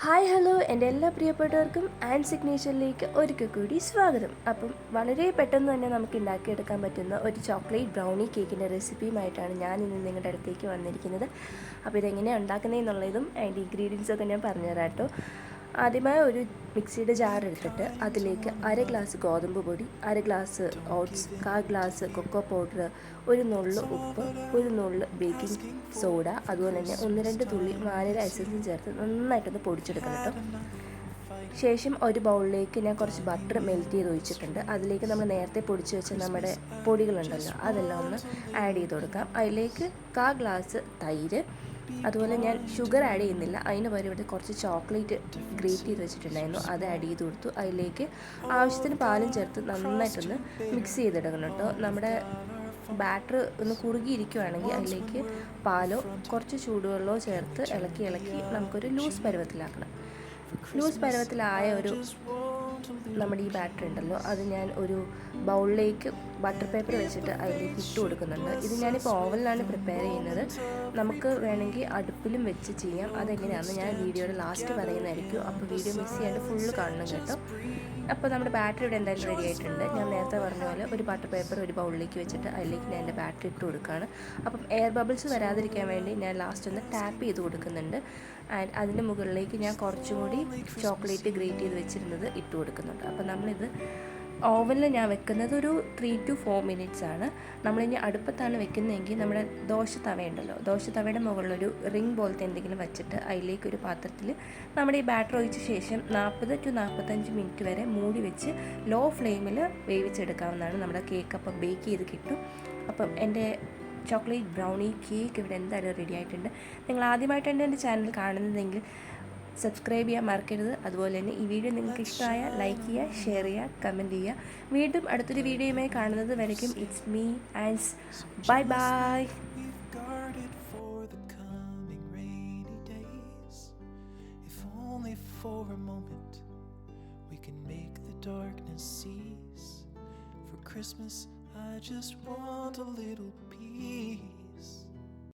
Hi hello എൻ്റെ എല്ലാ പ്രിയപ്പെട്ടവർക്കും ആൻഡ് സിഗ്നേച്ചറിലേക്ക് ഒരിക്കൽ കൂടി സ്വാഗതം. അപ്പം വളരെ പെട്ടെന്ന് തന്നെ നമുക്ക് ഉണ്ടാക്കിയെടുക്കാൻ പറ്റുന്ന ഒരു ചോക്ലേറ്റ് ബ്രൗണി കേക്കിൻ്റെ റെസിപ്പിയുമായിട്ടാണ് ഞാൻ ഇന്ന് നിങ്ങളുടെ അടുത്തേക്ക് വന്നിരിക്കുന്നത്. അപ്പോൾ ഇതെങ്ങനെയാണ് ഉണ്ടാക്കുന്നതെന്നുള്ളതും അതിൻ്റെ ഇൻഗ്രീഡിയൻസൊക്കെ ഞാൻ പറഞ്ഞുതരാം കേട്ടോ. ആദ്യമായി ഒരു മിക്സിയുടെ ജാർ എടുത്തിട്ട് അതിലേക്ക് അര ഗ്ലാസ് ഗോതമ്പ് പൊടി, അര glass oats, 1/4 glass cocoa powder, ഒരു നുള്ള് ഉപ്പ്, ഒരു നുള്ള് ബേക്കിംഗ് സോഡ, അതുപോലെ തന്നെ 1-2 തുള്ളി വാനില എസൻസും ചേർത്ത് നന്നായിട്ടൊന്ന് പൊടിച്ചെടുക്കണം കേട്ടോ. ശേഷം ഒരു ബൗളിലേക്ക് ഞാൻ കുറച്ച് ബട്ടർ മെൽറ്റ് ചെയ്ത് ഒഴിച്ചിട്ടുണ്ട്. അതിലേക്ക് നമ്മൾ നേരത്തെ പൊടിച്ച് വെച്ച നമ്മുടെ പൊടികളുണ്ടല്ലോ അതെല്ലാം ഒന്ന് ആഡ് ചെയ്ത് കൊടുക്കാം. അതിലേക്ക് 1/4 ഗ്ലാസ് തൈര്, അതുപോലെ ഞാൻ ഷുഗർ ആഡ് ചെയ്യുന്നില്ല, അതിന് പകരം ഇവിടെ കുറച്ച് ചോക്ലേറ്റ് ഗ്രേറ്റ് ചെയ്ത് വെച്ചിട്ടുണ്ടായിരുന്നു, അത് ആഡ് ചെയ്ത് കൊടുത്തു. അതിലേക്ക് ആവശ്യത്തിന് പാലും ചേർത്ത് നന്നായിട്ടൊന്ന് മിക്സ് ചെയ്തെടുക്കണം കേട്ടോ. നമ്മുടെ ബാറ്റർ ഒന്ന് കുറുകിയിരിക്കുകയാണെങ്കിൽ അതിലേക്ക് പാലോ കുറച്ച് ചൂടുവെള്ളമോ ചേർത്ത് ഇളക്കി നമുക്കൊരു ലൂസ് പരുവത്തിലാക്കണം. ലൂസ് പരുവത്തിലായ ഒരു നമ്മുടെ ഈ ബാറ്റർ ഉണ്ടല്ലോ അത് ഞാൻ ഒരു ബൗളിലേക്ക് ബട്ടർ പേപ്പർ വെച്ചിട്ട് അതിലേക്ക് ഇട്ട് കൊടുക്കുന്നുണ്ട്. ഇത് ഞാനിപ്പോൾ ഓവനിലാണ് പ്രിപ്പയർ ചെയ്യുന്നത്. നമുക്ക് വേണമെങ്കിൽ അടുപ്പിലും വെച്ച് ചെയ്യാം. അതെങ്ങനെയാണെന്ന് ഞാൻ വീഡിയോയുടെ ലാസ്റ്റ് പറയുന്നതായിരിക്കും. അപ്പോൾ വീഡിയോ മിസ് ചെയ്യാണ്ട് ഫുള്ള് കാണണം കേട്ടോ. അപ്പോൾ നമ്മുടെ ബാറ്ററി ഇവിടെ എന്തായാലും റെഡി ആയിട്ടുണ്ട്. ഞാൻ നേരത്തെ പറഞ്ഞ പോലെ ഒരു ബട്ടർ പേപ്പർ ഒരു ബൗളിലേക്ക് വെച്ചിട്ട് അതിലേക്ക് ഞാൻ എൻ്റെ ബാറ്ററി ഇട്ട് കൊടുക്കുകയാണ്. അപ്പം എയർ ബബിൾസ് വരാതിരിക്കാൻ വേണ്ടി ഞാൻ ലാസ്റ്റ് ഒന്ന് ടാപ്പ് ചെയ്ത് കൊടുക്കുന്നുണ്ട്. ആൻഡ് അതിൻ്റെ മുകളിലേക്ക് ഞാൻ കുറച്ചും കൂടി ചോക്ലേറ്റ് ഗ്രേറ്റ് ചെയ്ത് വെച്ചിരുന്നത് ഇട്ട് കൊടുക്കുന്നുണ്ട്. അപ്പോൾ നമ്മളിത് ഓവനിൽ ഞാൻ വെക്കുന്നത് ഒരു 3 to 4 മിനിറ്റ്സ് ആണ്. നമ്മളിനി അടുപ്പത്താണ് വെക്കുന്നതെങ്കിൽ നമ്മുടെ ദോശ തവയുണ്ടല്ലോ, ദോശ തവയുടെ മുകളിലൊരു റിംഗ് പോലത്തെ എന്തെങ്കിലും വെച്ചിട്ട് അതിലേക്കൊരു പാത്രത്തിൽ നമ്മുടെ ഈ ബാറ്റർ ഒഴിച്ച ശേഷം 40 to 45 മിനിറ്റ് വരെ മൂടി വെച്ച് ലോ ഫ്ലെയിമിൽ വേവിച്ചെടുക്കാവുന്നതാണ്. നമ്മുടെ കേക്ക് അപ്പം ബേക്ക് ചെയ്ത് കിട്ടും. അപ്പം എൻ്റെ ചോക്ലേറ്റ് ബ്രൗണി കേക്ക് ഇവിടെ എന്തായാലും റെഡി ആയിട്ടുണ്ട്. നിങ്ങൾ ആദ്യമായിട്ടാണ് എൻ്റെ ചാനൽ കാണുന്നതെങ്കിൽ സബ്സ്ക്രൈബ് ചെയ്യാൻ മറക്കരുത്. അതുപോലെ തന്നെ ഈ വീഡിയോ നിങ്ങൾക്ക് ഇഷ്ടമായ ലൈക്ക് ചെയ്യുക, ഷെയർ ചെയ്യുക, കമൻറ്റ് ചെയ്യുക. വീണ്ടും അടുത്തൊരു വീഡിയോയുമായി കാണുന്നത് വരയ്ക്കും it's me and bye bye. For a moment we can make the darkness cease. For Christmas I just want a little peace.